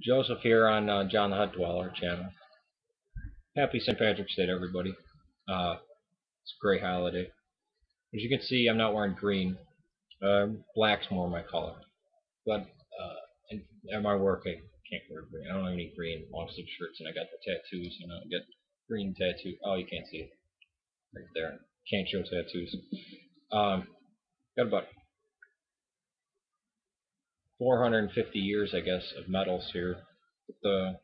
Joseph here on John the Hut Dweller channel. Happy St. Patrick's Day to everybody. It's a great holiday. As you can see, I'm not wearing green. Black's more my color. But at my work, I can't wear green. I don't have any green long sleeve shirts, and I got the tattoos. I got green tattoo. Oh, you can't see it right there. Can't show tattoos. Got about 450 years, I guess, of medals here. This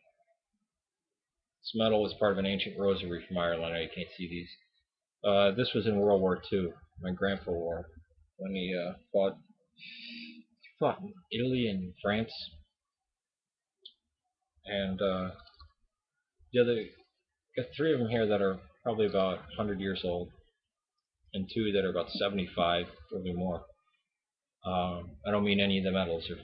medal was part of an ancient rosary from Ireland. You can't see these. This was in World War II. My grandpa wore when he fought in Italy and France, and the other got three of them here that are probably about 100 years old, and two that are about 75, probably more. I don't mean any of the medals are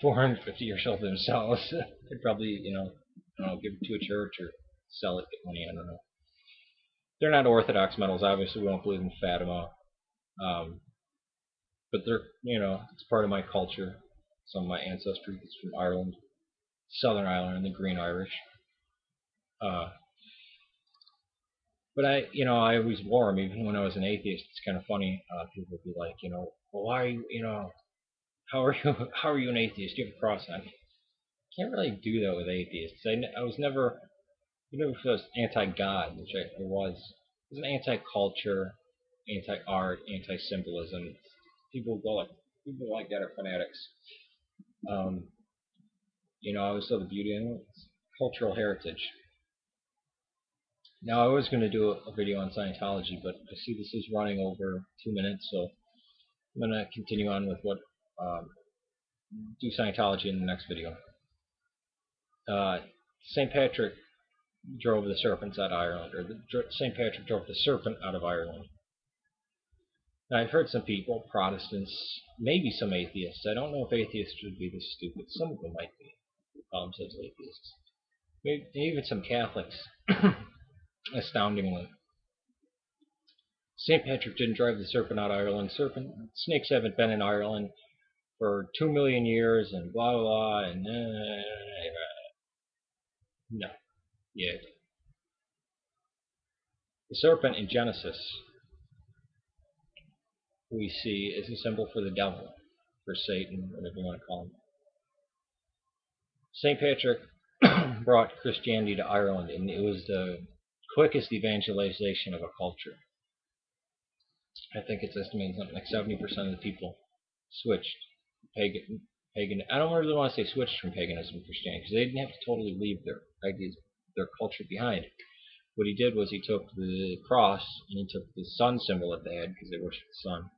450 years old themselves. They'd probably, I don't know, give it to a church or sell it, get money. I don't know. They're not Orthodox medals. Obviously, we don't believe in Fatima. But they're, it's part of my culture. Some of my ancestry is from Ireland, Southern Ireland, the Green Irish. But I always wore them even when I was an atheist. It's kind of funny. People would be like, well, why, how are you, how are you an atheist? You have a cross on. Can't really do that with atheists. I was never, even if I was anti-God, which I was. I was an anti-culture, anti-art, anti-symbolism. People like that are fanatics. I always saw the beauty in it. It's cultural heritage. Now, I was going to do a video on Scientology, but I see this is running over 2 minutes, so I'm going to continue on with do Scientology in the next video. St. Patrick drove the serpents out of Ireland, or St. Patrick drove the serpent out of Ireland. Now, I've heard some people, Protestants, maybe some atheists. I don't know if atheists would be this stupid. Some of them might be. Themselves atheists. Maybe even some Catholics. Astoundingly. St. Patrick didn't drive the serpent out of Ireland. Snakes haven't been in Ireland for 2 million years and blah blah blah and no. Yeah. The serpent in Genesis we see is a symbol for the devil, for Satan, whatever you want to call him. St. Patrick brought Christianity to Ireland, and it was the quickest evangelization of a culture. I think it's estimated something like 70% of the people switched pagan. I don't really want to say switched from paganism to Christianity because they didn't have to totally leave their ideas, their culture behind. What he did was he took the cross and he took the sun symbol that they had because they worshiped the sun.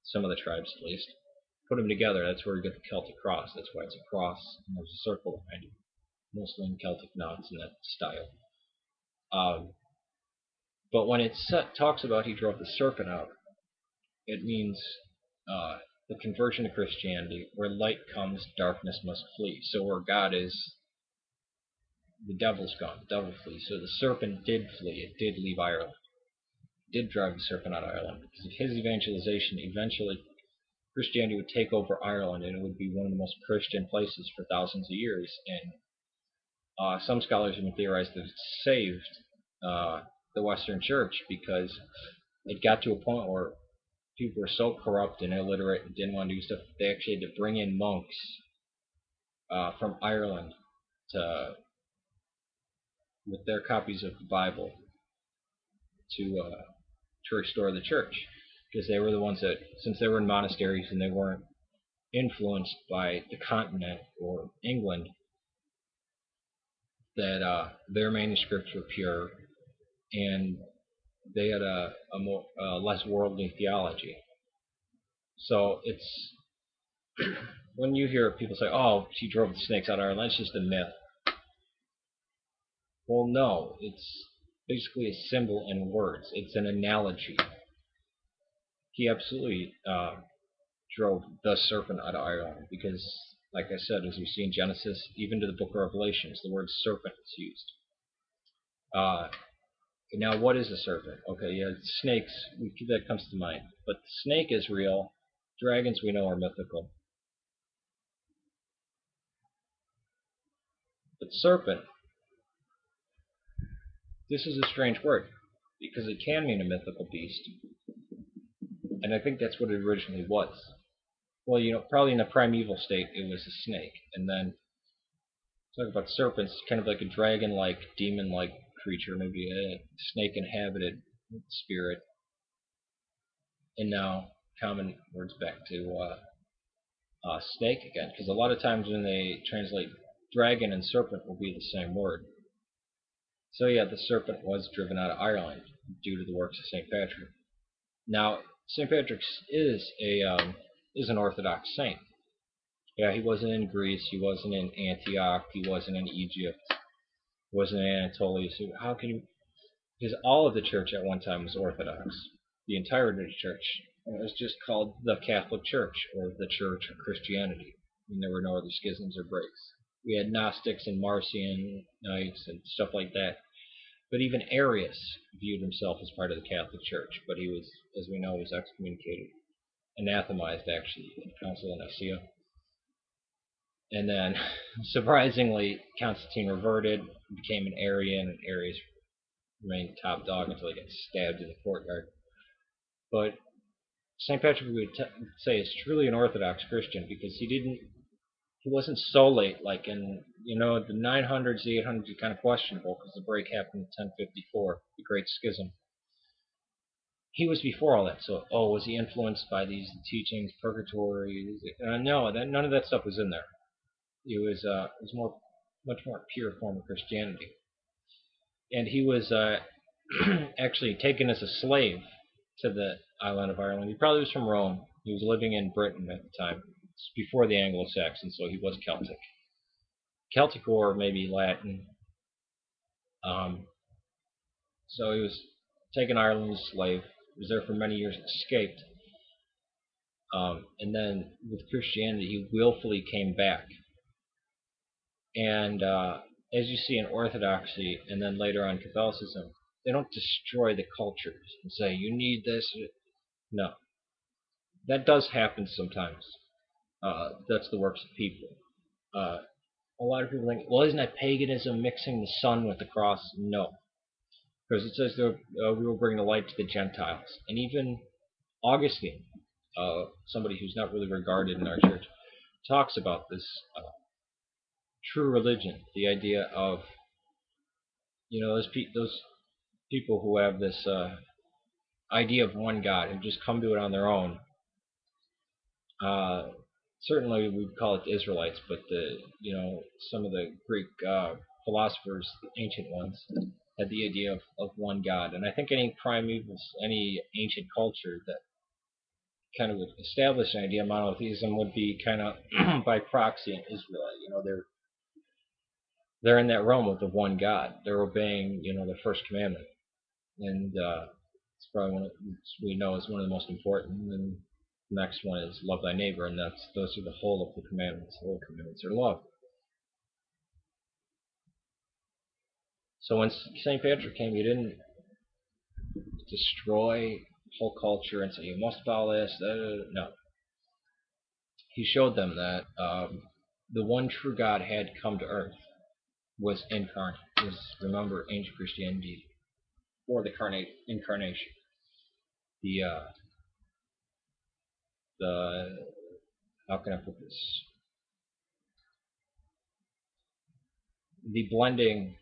Some of the tribes, at least, put them together. That's where you get the Celtic cross. That's why it's a cross and there's a circle behind it, mostly in Celtic knots in that style. But when it talks about he drove the serpent out, it means the conversion to Christianity. Where light comes, darkness must flee. So where God is, the devil's gone. The devil flees. So the serpent did flee. It did leave Ireland. It did drive the serpent out of Ireland. Because of his evangelization, eventually Christianity would take over Ireland, and it would be one of the most Christian places for thousands of years. And some scholars even theorize that it saved the Western Church because it got to a point where people were so corrupt and illiterate and didn't want to do stuff, they actually had to bring in monks from Ireland with their copies of the Bible to restore the church, because they were the ones that, since they were in monasteries and they weren't influenced by the continent or England, that their manuscripts were pure and they had a more less worldly theology. So it's when you hear people say, "Oh, she drove the snakes out of Ireland," it's just a myth. Well, no, it's basically a symbol in words. It's an analogy. He absolutely drove the serpent out of Ireland because, like I said, as we see in Genesis, even to the book of Revelations, the word serpent is used. Now, what is a serpent? Okay, yeah, snakes, that comes to mind. But the snake is real. Dragons we know are mythical. serpent, this is a strange word because it can mean a mythical beast, and I think that's what it originally was. Well, probably in a primeval state it was a snake, and then talk about serpents, kind of like a dragon-like, demon-like creature, maybe a snake-inhabited spirit, and now common words back to snake again, because a lot of times when they translate dragon and serpent will be the same word. So yeah, the serpent was driven out of Ireland due to the works of St. Patrick. Now, St. Patrick is an Orthodox saint. Yeah, he wasn't in Greece, he wasn't in Antioch, he wasn't in Egypt, he wasn't in Anatolia. So how can you? Because all of the church at one time was Orthodox, the entirety of the church. And it was just called the Catholic Church or the Church of Christianity. And there were no other schisms or breaks. We had Gnostics and Marcion Knights and stuff like that. But even Arius viewed himself as part of the Catholic Church, but he was, as we know, was excommunicated, anathematized actually at the Council of Nicaea. And then, surprisingly, Constantine reverted, became an Arian, and Arius remained top dog until he got stabbed in the courtyard. But St. Patrick would say is truly an Orthodox Christian because he wasn't so late like in the 900s, the 800s are kind of questionable because the break happened in 1054, the Great Schism. He was before all that, so was he influenced by these teachings, purgatory? No, none of that stuff was in there. It was much more pure form of Christianity, and he was actually taken as a slave to the island of Ireland. He probably was from Rome. He was living in Britain at the time. It's before the Anglo-Saxons, so he was Celtic. Celtic or maybe Latin. So he was taken to Ireland as a slave. He was there for many years, escaped. And then with Christianity, he willfully came back. And as you see in Orthodoxy and then later on Catholicism, they don't destroy the cultures and say, you need this. No. That does happen sometimes. That's the works of people. A lot of people think, well, isn't that paganism mixing the sun with the cross? No. Because it says that we will bring the light to the Gentiles. And even Augustine, somebody who's not really regarded in our church, talks about this true religion, the idea of, those people who have this idea of one God, who just come to it on their own. Certainly we'd call it the Israelites, but some of the Greek philosophers, the ancient ones, had the idea of one God. And I think any ancient culture that kind of would establish an idea of monotheism would be kind of by proxy an Israelite. They're in that realm of the one God. They're obeying, the first commandment, and it's probably one we know is one of the most important. And the next one is love thy neighbor, and those are the whole of the commandments. The whole commandments are love. So when St. Patrick came, he didn't destroy whole culture and say you must follow this. No. He showed them that the one true God had come to earth, was incarnate. Remember, ancient Christianity or the incarnation. The how can I put this? The blending's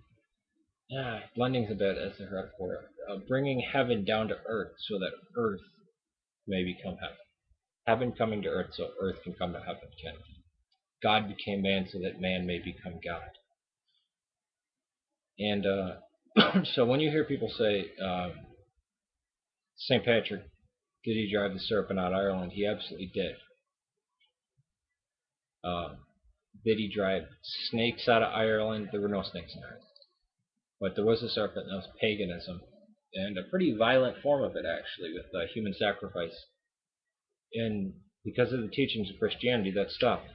a bit as the word for it. Bringing heaven down to earth so that earth may become heaven. Heaven coming to earth so earth can come to heaven. God became man so that man may become God. And so when you hear people say, St. Patrick, did he drive the serpent out of Ireland? He absolutely did. Did he drive snakes out of Ireland? There were no snakes in Ireland. But there was a serpent, and that was paganism. And a pretty violent form of it, actually, with human sacrifice. And because of the teachings of Christianity, that stopped.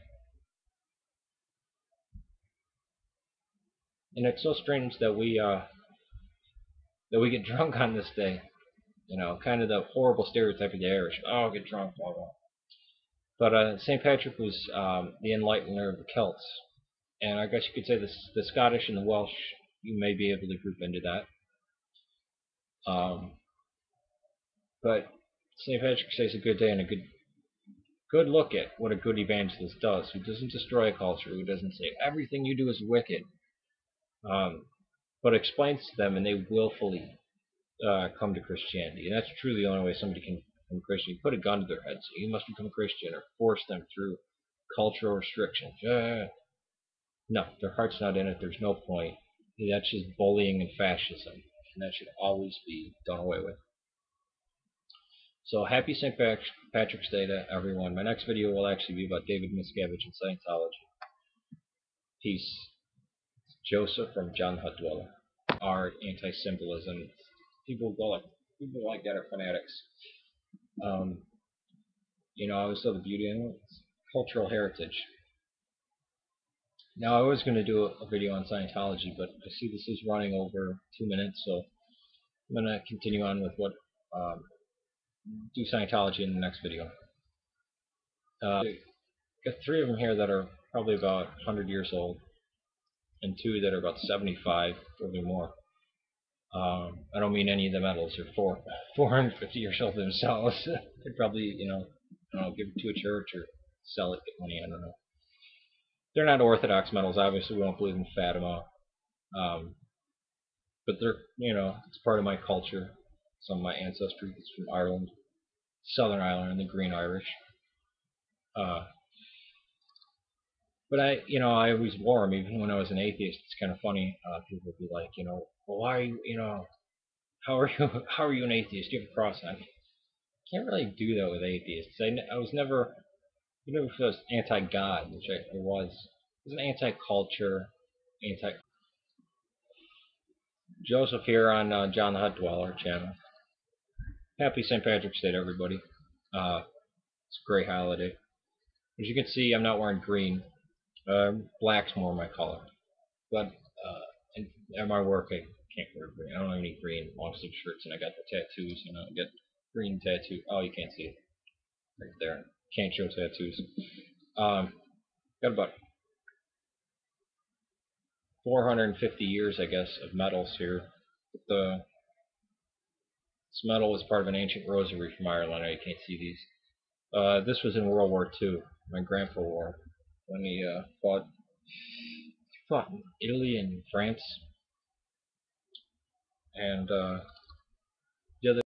And it's so strange that we get drunk on this day. Kind of the horrible stereotype of the Irish. Oh, get drunk, blah, blah. But St. Patrick was the enlightener of the Celts. and I guess you could say the Scottish and the Welsh you may be able to group into that. Um, but St. Patrick's Day is a good day and a good look at what a good evangelist does, who doesn't destroy a culture, who doesn't say everything you do is wicked, um, but explains to them and they willfully come to Christianity. And that's truly the only way somebody can become Christian. You put a gun to their head, so you must become Christian, or force them through cultural restrictions. No, their heart's not in it. There's no point. That's just bullying and fascism, and that should always be done away with. So happy St. Patrick's Day to everyone. My next video will actually be about David Miscavige and Scientology. Peace. Joseph from JohnTheHutDwellers. Art, anti-symbolism. People like that are fanatics. Um, I always saw the beauty in it. It's cultural heritage. Now I was going to do a video on Scientology, but I see this is running over 2 minutes, so I'm going to continue on with what do Scientology in the next video. Got 3 of them here that are probably about 100 years old, and 2 that are about 75, probably more. I don't mean any of the metals are 450 years old themselves. They'd probably, give it to a church or sell it, get money. I don't know. They're not orthodox metals. Obviously, we don't believe in Fatima. But they're, it's part of my culture. Some of my ancestry is from Ireland, Southern Ireland, and the Green Irish. But I always wore them, even when I was an atheist. It's kind of funny. People would be like, well, why, how are you, how are you an atheist? You have a cross on. Can't really do that with atheists. I was never, even if I was anti-God, which I was. I was an anti-culture, anti. Joseph here on John the Hut Dweller channel. Happy St. Patrick's Day to everybody. It's a great holiday. As you can see, I'm not wearing green. Black's more my color. But at my work, I can't wear green. I don't have any green long sleeve shirts, and I got the tattoos. I get green tattoo. Oh, you can't see it right there. Can't show tattoos. Got about 450 years, I guess, of medals here. This medal was part of an ancient rosary from Ireland. You can't see these. This was in World War II. My grandpa wore when he fought in Italy and France. And the other